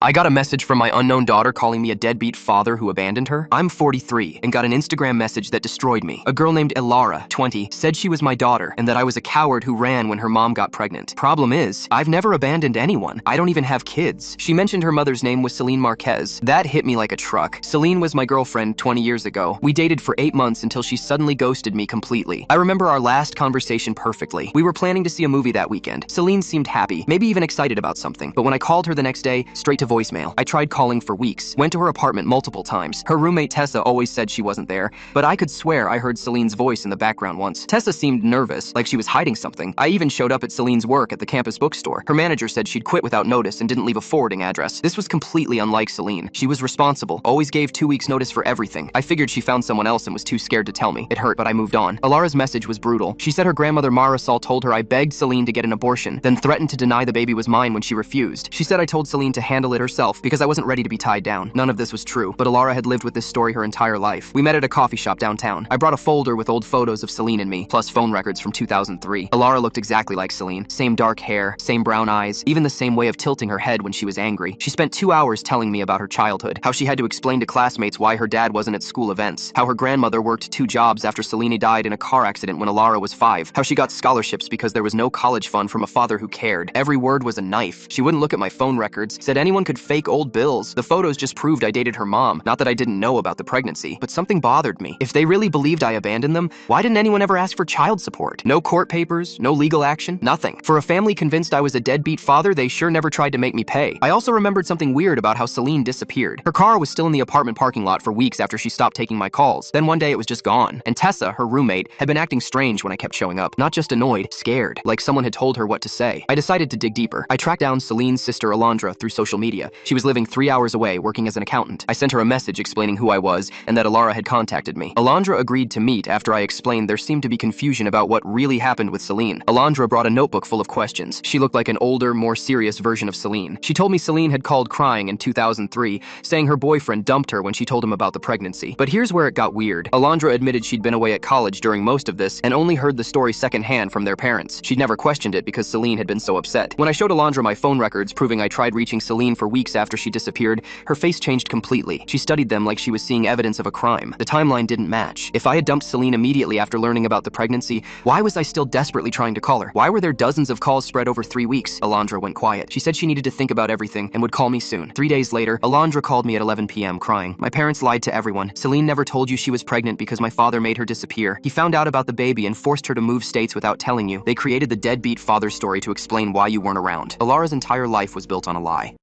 I got a message from my unknown daughter calling me a deadbeat father who abandoned her. I'm 43 and got an Instagram message that destroyed me. A girl named Elara, 20, said she was my daughter and that I was a coward who ran when her mom got pregnant. Problem is, I've never abandoned anyone. I don't even have kids. She mentioned her mother's name was Celine Marquez. That hit me like a truck. Celine was my girlfriend 20 years ago. We dated for 8 months until she suddenly ghosted me completely. I remember our last conversation perfectly. We were planning to see a movie that weekend. Celine seemed happy, maybe even excited about something. But when I called her the next day, straight to voicemail. I tried calling for weeks, went to her apartment multiple times. Her roommate Tessa always said she wasn't there, but I could swear I heard Celine's voice in the background once. Tessa seemed nervous, like she was hiding something. I even showed up at Celine's work at the campus bookstore. Her manager said she'd quit without notice and didn't leave a forwarding address. This was completely unlike Celine. She was responsible, always gave 2 weeks notice for everything. I figured she found someone else and was too scared to tell me. It hurt, but I moved on. Elara's message was brutal. She said her grandmother Marisol told her I begged Celine to get an abortion, then threatened to deny the baby was mine when she refused. She said I told Celine to handle it herself because I wasn't ready to be tied down. None of this was true, but Elara had lived with this story her entire life. We met at a coffee shop downtown. I brought a folder with old photos of Celine and me, plus phone records from 2003. Elara looked exactly like Celine. Same dark hair, same brown eyes, even the same way of tilting her head when she was angry. She spent 2 hours telling me about her childhood, how she had to explain to classmates why her dad wasn't at school events, how her grandmother worked 2 jobs after Celine died in a car accident when Elara was 5, how she got scholarships because there was no college fund from a father who cared. Every word was a knife. She wouldn't look at my phone records, said anyone could fake old bills. The photos just proved I dated her mom. Not that I didn't know about the pregnancy, but something bothered me. If they really believed I abandoned them, why didn't anyone ever ask for child support? No court papers, no legal action, nothing. For a family convinced I was a deadbeat father, they sure never tried to make me pay. I also remembered something weird about how Celine disappeared. Her car was still in the apartment parking lot for weeks after she stopped taking my calls. Then one day it was just gone. And Tessa, her roommate, had been acting strange when I kept showing up. Not just annoyed, scared, like someone had told her what to say. I decided to dig deeper. I tracked down Celine's sister Alondra through social media. She was living 3 hours away, working as an accountant. I sent her a message explaining who I was and that Elara had contacted me. Alondra agreed to meet after I explained there seemed to be confusion about what really happened with Celine. Alondra brought a notebook full of questions. She looked like an older, more serious version of Celine. She told me Celine had called crying in 2003, saying her boyfriend dumped her when she told him about the pregnancy. But here's where it got weird. Alondra admitted she'd been away at college during most of this and only heard the story secondhand from their parents. She'd never questioned it because Celine had been so upset. When I showed Alondra my phone records proving I tried reaching Celine for weeks after she disappeared, her face changed completely. She studied them like she was seeing evidence of a crime. The timeline didn't match. If I had dumped Celine immediately after learning about the pregnancy, why was I still desperately trying to call her? Why were there dozens of calls spread over 3 weeks? Alondra went quiet. She said she needed to think about everything and would call me soon. 3 days later, Alondra called me at 11 p.m. crying. My parents lied to everyone. Celine never told you she was pregnant because my father made her disappear. He found out about the baby and forced her to move states without telling you. They created the deadbeat father story to explain why you weren't around. Elara's entire life was built on a lie.